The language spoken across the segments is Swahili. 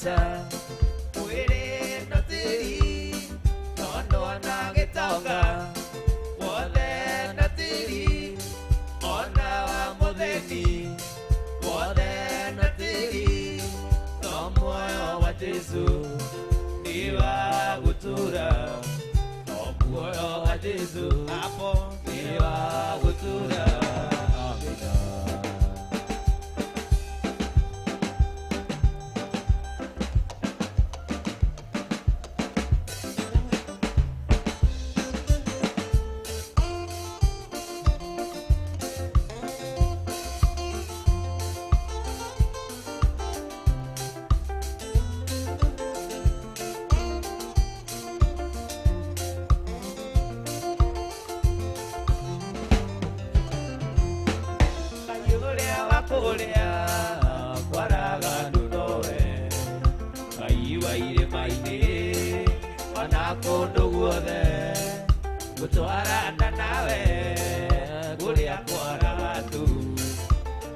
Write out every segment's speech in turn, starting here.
mbeca mwĩrĩ no tĩri nono na gĩtonga wothe na tĩri ona wa mũtheni wothe na tĩri no muoyo wa Jesũ nĩ wa gũtũũra no muoyo wa Jesũ hapo nĩ wa gũtũũra. Gutwarana nawe kuria kwaraga tu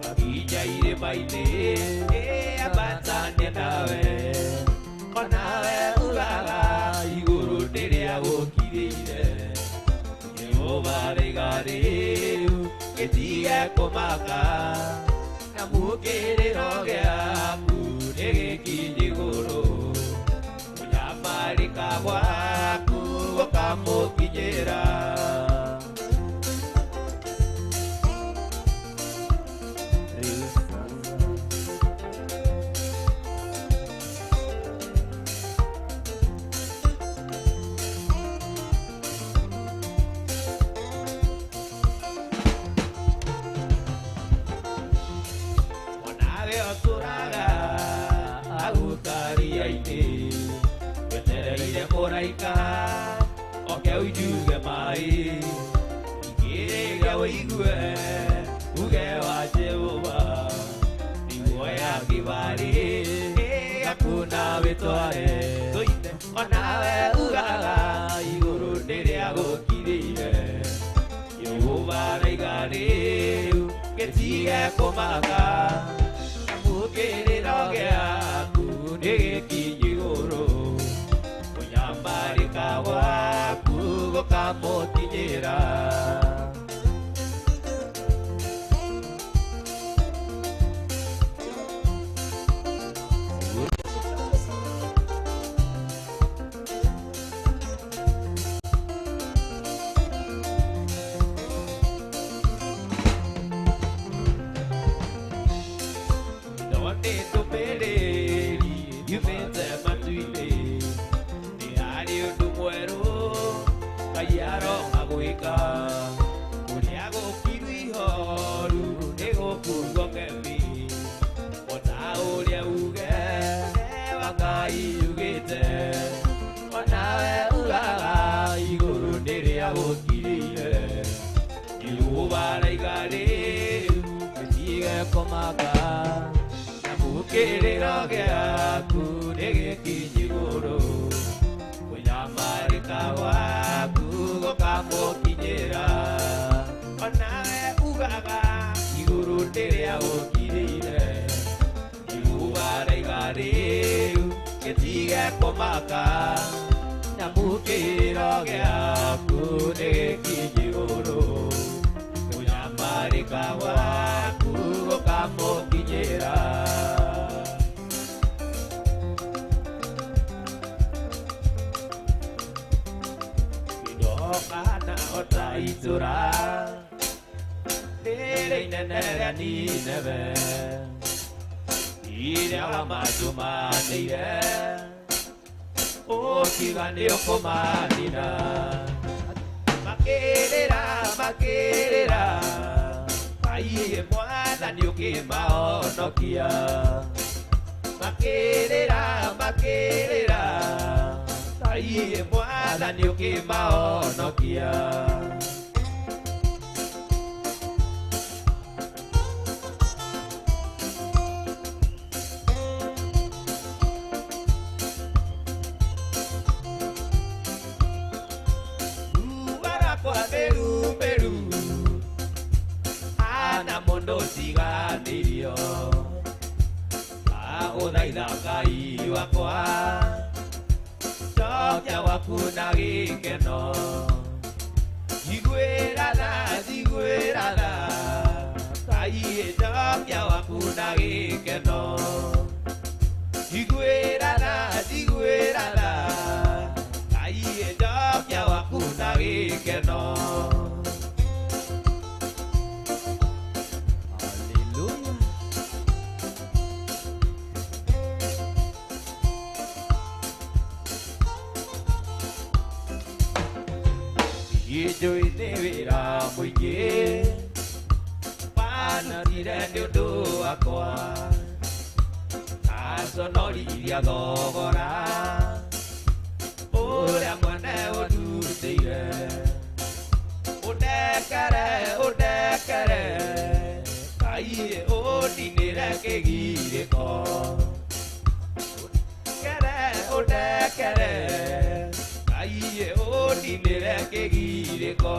akija irĩma-inĩ ambatanie nawe onawe ugaga igũrũ rĩrĩa gũkirĩire Jehova rĩgarĩ gĩtige kũmaka na mũkĩrĩro gĩaku nĩ gĩkinyi igũrũ kũnyamarĩka gwaku gũkamũkinyĩra. Onawe ũtũũraga agũkaria-inĩ wetereire mũraika oke ũijuge maĩ ikĩrĩga ũigue uge wa Jehova nĩguo ya kĩbarĩ gakuna wĩtware tũite onawe ugaga igũrũ rĩrĩa gũkirĩire Jehova rĩgarĩ gĩtige kũmaka na mũkĩrĩro gĩaku nĩ gĩkinyi igũrũ kũnyamarĩka gwaku gũkamũkinyĩra. Ndonĩ ndũmĩrĩri yumĩte matu-inĩ nĩ harĩ ũndũ mwerũ Ngai aroka gwĩka ũrĩa gũkiru ihoru nĩ gũkugwo ngemi ona ũrĩa uge wa Ngai ugĩte onawe ugaga igũrũ rĩrĩa gũkirĩire Jehova rĩgarĩ gĩtige kũmaka na mũkĩrĩro gĩaku nĩ gĩkinyi igũrũ kũnyamarĩka gwaku gũkamũkinyĩra onawe ugaga igũrũ rĩrĩa gũkirĩire Jehova rĩgarĩ gĩtige kũmaka na mũkĩrĩro gĩaku nĩ gĩkinyi igũrũ kũnyamarĩka gwaku gũkamũkinyĩra. Kana ota itũra rĩrĩ inene rĩa Nineve irĩa wamatũmanĩire ũkiuga nĩ ũkũmanina makĩrĩra Ngai Mwathani ũkĩmahonokia makĩrĩra Ngai Mwathani ũkĩmahonokia. Ngai wakwa Cokia waku na gĩkeno Jiguĩratha Ngai cokia waku na gĩkeno Jiguĩratha Ngai cokia waku na gĩkeno Ijũĩ-nĩ wĩra mũingĩ wanarire nĩ ũndũ wakwa aconorithia thogora ũrĩa mwene ũndutĩire ũndekere Ngai ũndinĩre kĩgirĩko ũndekere Ngai ũndinĩre kĩgirĩko